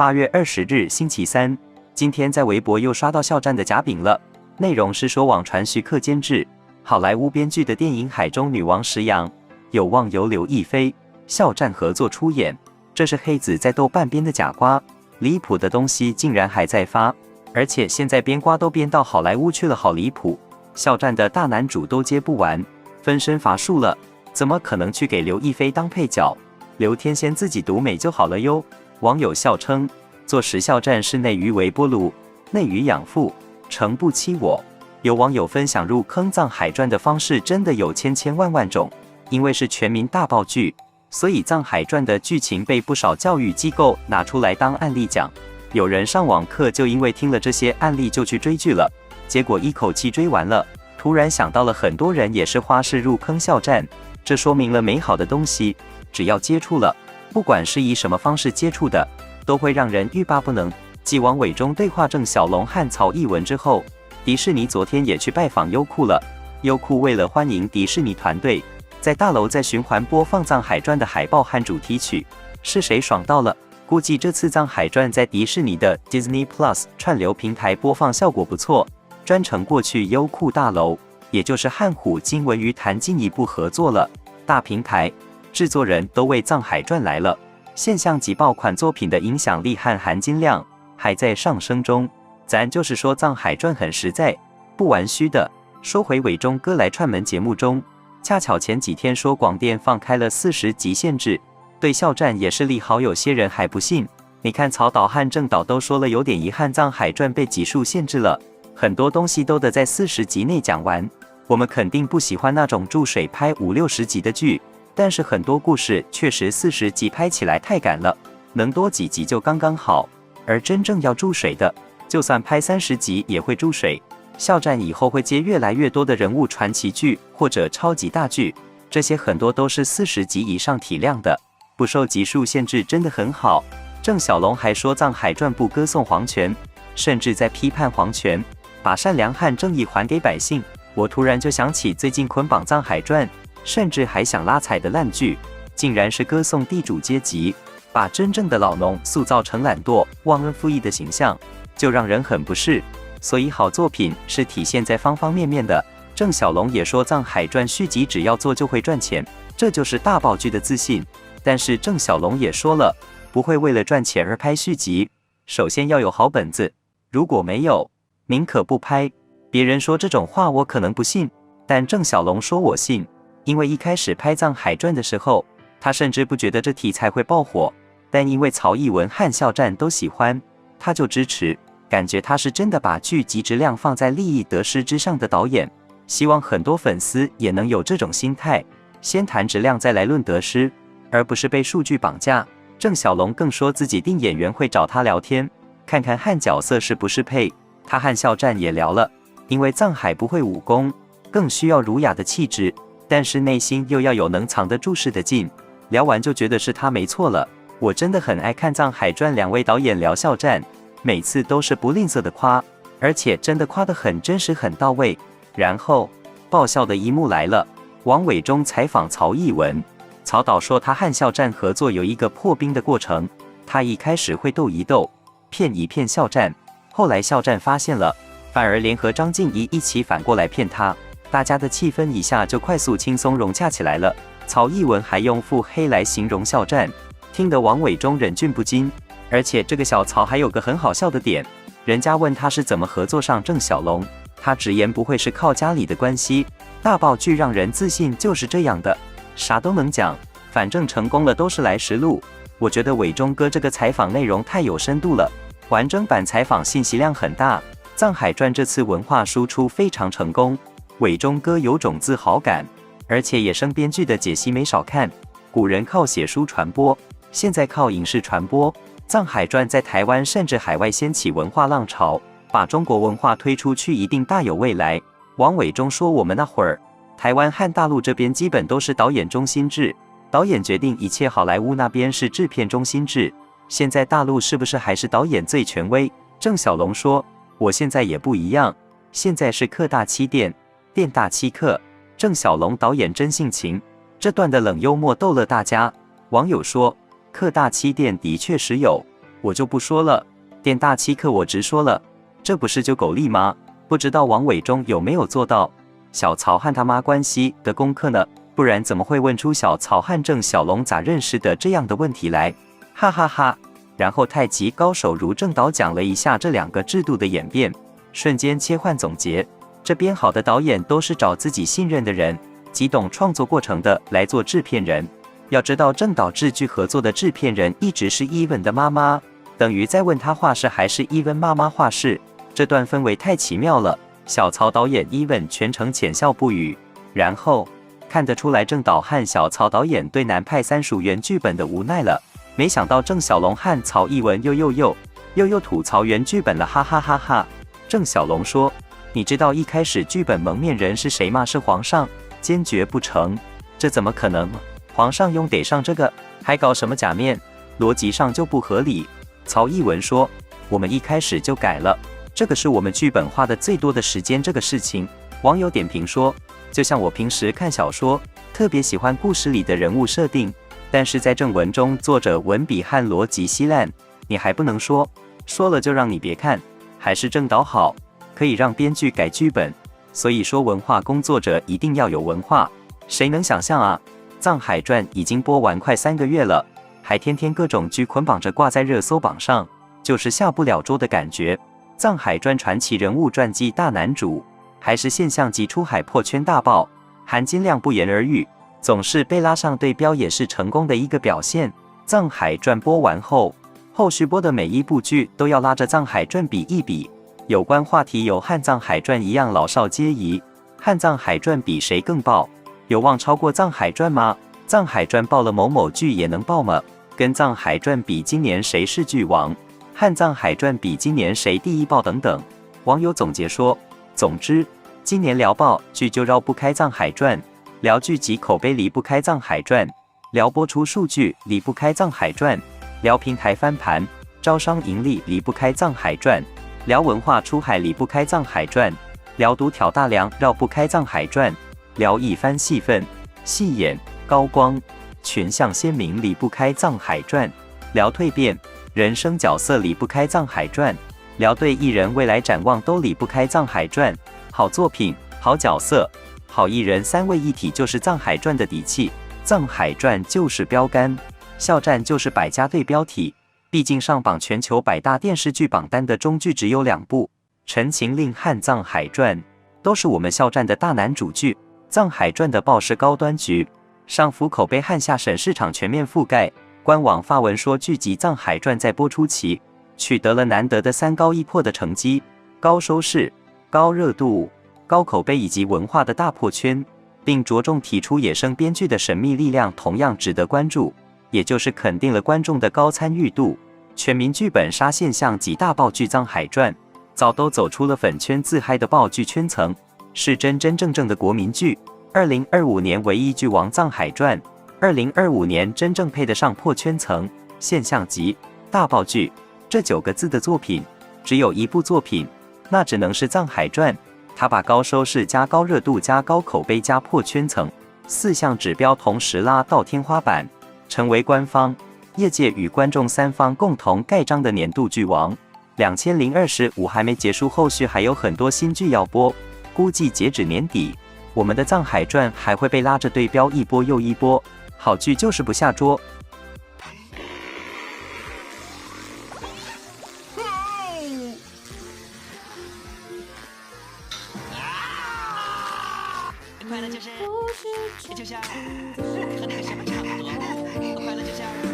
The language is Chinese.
8月20日星期三，今天在微博又刷到肖战的假饼了，内容是说网传徐克监制好莱坞编剧的电影《海中女王石洋》，有望由刘亦菲、肖战合作出演。这是黑子在豆瓣编的假瓜，离谱的东西竟然还在发，而且现在编瓜都编到好莱坞去了，好离谱！肖战的大男主都接不完，分身乏术了，怎么可能去给刘亦菲当配角？刘天仙自己独美就好了哟。网友笑称，做时肖战是内娱微波炉，内娱养父，诚不欺我。有网友分享入坑《藏海传》的方式真的有千万种，因为是全民大爆剧，所以《藏海传》的剧情被不少教育机构拿出来当案例讲。有人上网课就因为听了这些案例就去追剧了，结果一口气追完了，突然想到了很多人也是花式入坑肖战，这说明了美好的东西，只要接触了，不管是以什么方式接触的，都会让人欲罢不能。继王伟忠对话郑晓龙和曹艺文之后，迪士尼昨天也去拜访优酷了。优酷为了欢迎迪士尼团队，在大楼在循环播放《藏海传》的海报和主题曲，是谁爽到了？估计这次《藏海传》在迪士尼的 Disney Plus 串流平台播放效果不错，专程过去优酷大楼，也就是汉虎金文娱谈进一步合作了。大平台制作人都为《藏海传》来了，现象级爆款作品的影响力和含金量还在上升中。咱就是说，《藏海传》很实在，不玩虚的。说回伟忠哥来串门节目中，恰巧前几天说广电放开了40集限制，对肖战也是利好，有些人还不信。你看曹导和郑导都说了，有点遗憾，《藏海传》被集数限制了，很多东西都得在40集内讲完。我们肯定不喜欢那种注水拍50-60集的剧，但是很多故事确实40集拍起来太赶了，能多几集就刚刚好。而真正要注水的，就算拍30集也会注水。肖战以后会接越来越多的人物传奇剧或者超级大剧，这些很多都是40集以上体量的，不受集数限制真的很好。郑晓龙还说《藏海传》不歌颂皇权，甚至在批判皇权，把善良和正义还给百姓。我突然就想起最近捆绑《藏海传》，甚至还想拉踩的烂剧，竟然是歌颂地主阶级，把真正的老农塑造成懒惰、忘恩负义的形象，就让人很不适。所以好作品是体现在方方面面的。郑晓龙也说《藏海传》续集只要做就会赚钱，这就是大爆剧的自信。但是郑晓龙也说了，不会为了赚钱而拍续集，首先要有好本子，如果没有，宁可不拍。别人说这种话我可能不信，但郑晓龙说我信，因为一开始拍《藏海传》的时候，他甚至不觉得这题材会爆火，但因为曹艺文和肖战都喜欢，他就支持。感觉他是真的把剧集质量放在利益得失之上的导演，希望很多粉丝也能有这种心态，先谈质量再来论得失，而不是被数据绑架。郑晓龙更说自己定演员会找他聊天，看看和角色是不是配。他和肖战也聊了，因为藏海不会武功，更需要儒雅的气质，但是内心又要有能藏得住事的劲。聊完就觉得是他没错了。我真的很爱看《藏海传》两位导演聊肖战，每次都是不吝啬的夸，而且真的夸得很真实很到位。然后爆笑的一幕来了，王伟忠采访曹艺文，曹导说他和肖战合作有一个破冰的过程，他一开始会逗一逗，骗一骗肖战，后来肖战发现了，反而联合张婧仪一起反过来骗他，大家的气氛一下就快速轻松融洽起来了。曹艺文还用腹黑来形容肖战，听得王伟忠忍俊不禁。而且这个小曹还有个很好笑的点，人家问他是怎么合作上郑晓龙，他直言不会是靠家里的关系，大爆剧让人自信就是这样的，啥都能讲，反正成功了都是来时路。我觉得伟忠哥这个采访内容太有深度了，完整版采访信息量很大。藏海传这次文化输出非常成功，伟忠哥有种自豪感，而且野生编剧的解析没少看。古人靠写书传播，现在靠影视传播。藏海传在台湾甚至海外掀起文化浪潮，把中国文化推出去一定大有未来。王伟忠说，我们那会儿台湾和大陆这边基本都是导演中心制，导演决定一切，好莱坞那边是制片中心制，现在大陆是不是还是导演最权威？郑晓龙说，我现在也不一样，现在是客大欺店，店大欺客。郑晓龙导演真性情，这段的冷幽默逗了大家。网友说，客大欺店的确实有，我就不说了。店大欺客我直说了，这不是就狗力吗？不知道王伟忠有没有做到小曹和他妈关系的功课呢？不然怎么会问出小曹和郑小龙咋认识的这样的问题来？哈哈哈。然后太极高手如正导讲了一下这两个制度的演变，瞬间切换总结。这边好的导演都是找自己信任的人，极懂创作过程的来做制片人。要知道正导制剧合作的制片人一直是伊文的妈妈，等于在问他画室还是伊文妈妈画室，这段氛围太奇妙了。小曹导演伊文全程浅笑不语，然后看得出来郑导和小曹导演对南派三署原剧本的无奈了。没想到郑小龙和曹逸文又吐槽原剧本了，哈哈哈哈。郑小龙说：“你知道一开始剧本蒙面人是谁吗？是皇上，坚决不成。这怎么可能？皇上用得上这个，还搞什么假面？逻辑上就不合理。”曹逸文说：“我们一开始就改了，这个是我们剧本花的最多的时间。这个事情，网友点评说，就像我平时看小说，特别喜欢故事里的人物设定。”但是在正文中，作者文笔和逻辑稀烂，你还不能说了就让你别看，还是正导好，可以让编剧改剧本。所以说文化工作者一定要有文化。谁能想象啊？《藏海传》已经播完快3个月了，还天天各种剧捆绑着挂在热搜榜上，就是下不了桌的感觉。《藏海传》传奇人物传记大男主，还是现象级出海破圈大爆，含金量不言而喻。总是被拉上对标也是成功的一个表现。《藏海传》播完后，后续播的每一部剧都要拉着《藏海传》比一比。有关话题有和《藏海传》一样老少皆宜，和《藏海传》比谁更爆？有望超过《藏海传》吗？《藏海传》爆了某某剧也能爆吗？跟《藏海传》比今年谁是剧王？和《藏海传》比今年谁第一爆等等。网友总结说，总之，今年聊爆剧就绕不开《藏海传》。聊剧集口碑离不开《藏海传》，聊播出数据离不开《藏海传》，聊平台翻盘、招商盈利离不开《藏海传》，聊文化出海离不开《藏海传》，聊独挑大梁绕不开《藏海传》，聊一番戏份、戏眼、高光、群像鲜明离不开《藏海传》，聊蜕变、人生角色离不开《藏海传》，聊对艺人未来展望都离不开《藏海传》。好作品、好角色、好艺人3位一体就是《藏海传》的底气，《藏海传》就是标杆，校战就是百家队标题。毕竟上榜全球100大电视剧榜单的中剧只有2部，《陈情令》和《藏海传》，都是我们校战的大男主剧。《藏海传》的爆是高端局，上浮口碑和下审市场全面覆盖。官网发文说，剧集《藏海传》在播出期取得了难得的3高1破的成绩，高收视、高热度、高口碑以及文化的大破圈，并着重提出野生编剧的神秘力量同样值得关注，也就是肯定了观众的高参与度。全民剧本杀现象级大爆剧《藏海传》，早都走出了粉圈自嗨的爆剧圈层，是真真正正的国民剧。2025年唯一剧王《藏海传》，2025年真正配得上破圈层、现象级、大爆剧这9个字的作品，只有一部作品，那只能是《藏海传》。他把高收视加高热度加高口碑加破圈层4项指标同时拉到天花板，成为官方、业界与观众3方共同盖章的年度剧王。2025还没结束，后续还有很多新剧要播，估计截止年底，我们的《藏海传》还会被拉着对标一波又一波，好剧就是不下桌。快乐就是，就像和那个什么差不多，快乐就像。